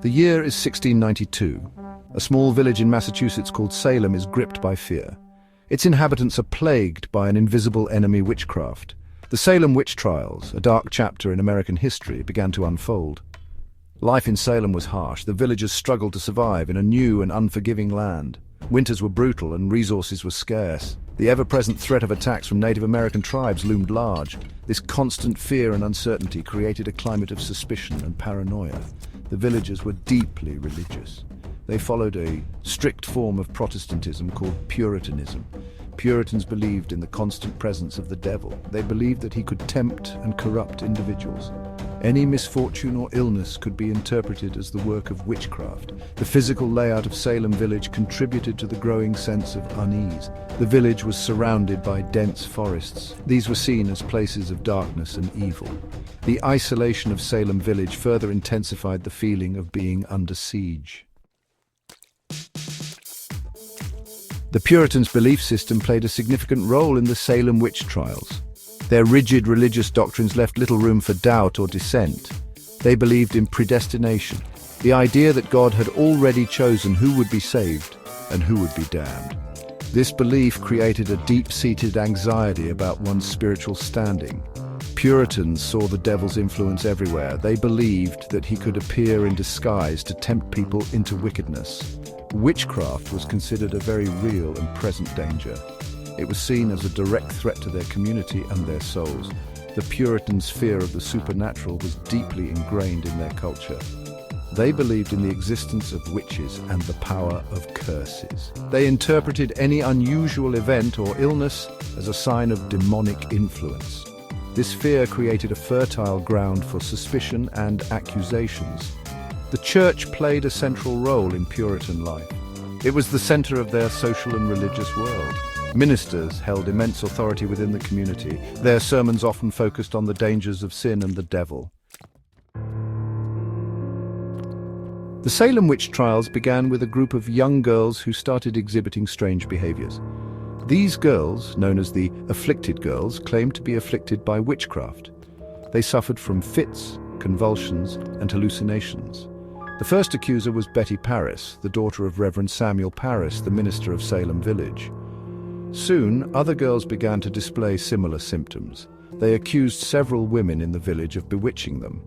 The year is 1692. A small village in Massachusetts called Salem is gripped by fear. Its inhabitants are plagued by an invisible enemy, witchcraft. The Salem Witch Trials, a dark chapter in American history, began to unfold. Life in Salem was harsh. The villagers struggled to survive in a new and unforgiving land. Winters were brutal and resources were scarce. The ever-present threat of attacks from Native American tribes loomed large. This constant fear and uncertainty created a climate of suspicion and paranoia. The villagers were deeply religious. They followed a strict form of Protestantism called Puritanism. Puritans believed in the constant presence of the devil. They believed that he could tempt and corrupt individuals. Any misfortune or illness could be interpreted as the work of witchcraft. The physical layout of Salem village contributed to the growing sense of unease. The village was surrounded by dense forests. These were seen as places of darkness and evil. The isolation of Salem village further intensified the feeling of being under siege. The Puritans' belief system played a significant role in the Salem Witch Trials. Their rigid religious doctrines left little room for doubt or dissent. They believed in predestination, the idea that God had already chosen who would be saved and who would be damned. This belief created a deep-seated anxiety about one's spiritual standing. Puritans saw the devil's influence everywhere. They believed that he could appear in disguise to tempt people into wickedness. Witchcraft was considered a very real and present danger. It was seen as a direct threat to their community and their souls. The Puritans' fear of the supernatural was deeply ingrained in their culture. They believed in the existence of witches and the power of curses. They interpreted any unusual event or illness as a sign of demonic influence. This fear created a fertile ground for suspicion and accusations. The church played a central role in Puritan life. It was the center of their social and religious world. Ministers held immense authority within the community. Their sermons often focused on the dangers of sin and the devil. The Salem Witch Trials began with a group of young girls who started exhibiting strange behaviors. These girls, known as the afflicted girls, claimed to be afflicted by witchcraft. They suffered from fits, convulsions, and hallucinations. The first accuser was Betty Parris, the daughter of Reverend Samuel Parris, the minister of Salem Village. Soon, other girls began to display similar symptoms. They accused several women in the village of bewitching them.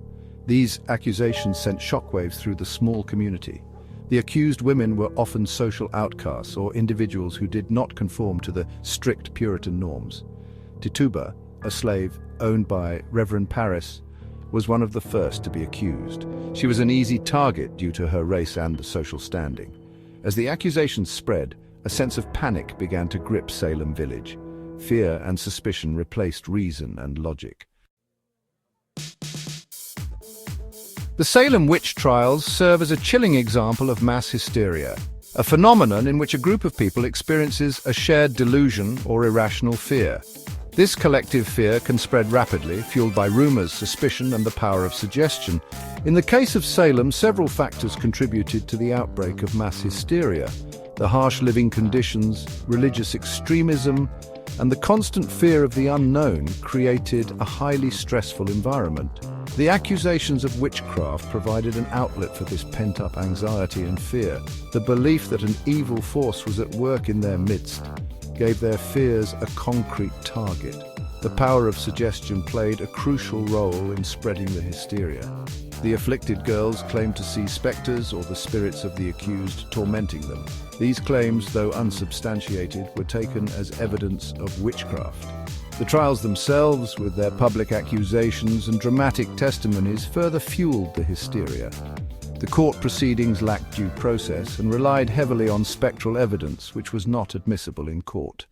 These accusations sent shockwaves through the small community. The accused women were often social outcasts or individuals who did not conform to the strict Puritan norms. Tituba, a slave owned by Reverend Parris, was one of the first to be accused. She was an easy target due to her race and the social standing. As the accusations spread, a sense of panic began to grip Salem village. Fear and suspicion replaced reason and logic. The Salem Witch Trials serve as a chilling example of mass hysteria, a phenomenon in which a group of people experiences a shared delusion or irrational fear. This collective fear can spread rapidly, fueled by rumors, suspicion, and the power of suggestion. In the case of Salem, several factors contributed to the outbreak of mass hysteria. The harsh living conditions, religious extremism, and the constant fear of the unknown created a highly stressful environment. The accusations of witchcraft provided an outlet for this pent-up anxiety and fear. The belief that an evil force was at work in their midst gave their fears a concrete target. The power of suggestion played a crucial role in spreading the hysteria. The afflicted girls claimed to see specters or the spirits of the accused tormenting them. These claims, though unsubstantiated, were taken as evidence of witchcraft. The trials themselves, with their public accusations and dramatic testimonies, further fueled the hysteria. The court proceedings lacked due process and relied heavily on spectral evidence, which was not admissible in court.